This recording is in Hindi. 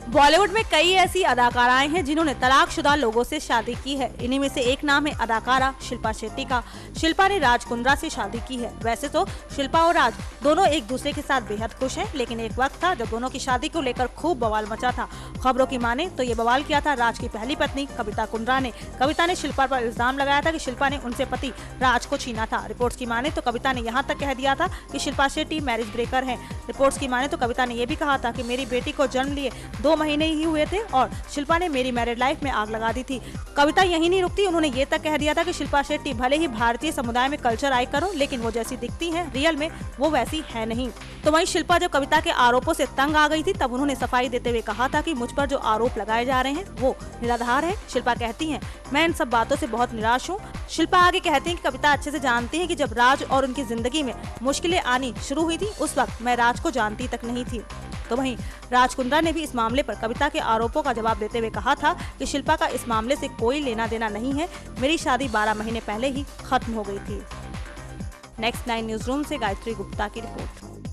बॉलीवुड में कई ऐसी अदाकाराएं हैं जिन्होंने तलाकशुदा लोगों से शादी की है। इन्हीं में से एक नाम है अदाकारा शिल्पा शेट्टी का। शिल्पा ने राज कुंद्रा से शादी की है। वैसे तो शिल्पा और राज दोनों एक दूसरे के साथ बेहद खुश हैं, लेकिन एक वक्त था जब दोनों की शादी को लेकर खूब बवाल मचा था। खबरों की माने तो ये बवाल किया था राज की पहली पत्नी कविता कुंद्रा ने। कविता ने शिल्पा पर इल्जाम लगाया था कि शिल्पा ने उनसे पति राज को छीना था। रिपोर्ट्स की माने तो कविता ने यहाँ तक कह दिया था कि शिल्पा शेट्टी मैरिज ब्रेकर है। रिपोर्ट्स की माने तो कविता ने यह भी कहा था कि मेरी बेटी को जन्म लिए 2 महीने ही हुए थे और शिल्पा ने मेरी मैरिड लाइफ में आग लगा दी थी। कविता यही नहीं रुकती, उन्होंने ये तक कह दिया था कि शिल्पा शेट्टी भले ही भारतीय समुदाय में कल्चर आइकन हो, लेकिन वो जैसी दिखती हैं रियल में वो वैसी है नहीं। तो वहीं शिल्पा जब कविता के आरोपों से तंग आ गई थी तब उन्होंने सफाई देते हुए कहा था कि मुझ पर जो आरोप लगाए जा रहे हैं वो निराधार है। शिल्पा कहती हैं, मैं इन सब बातों से बहुत निराश हूँ। शिल्पा आगे कहती हैं कि कविता अच्छे से जानती है कि जब राज और उनकी जिंदगी में मुश्किलें आनी शुरू हुई थी उस वक्त मैं राज को जानती तक नहीं थी। तो वहीं राज कुंद्रा ने भी इस मामले पर कविता के आरोपों का जवाब देते हुए कहा था कि शिल्पा का इस मामले से कोई लेना देना नहीं है, मेरी शादी 12 महीने पहले ही खत्म हो गई थी। नेक्स्ट 9 न्यूज रूम से गायत्री गुप्ता की रिपोर्ट।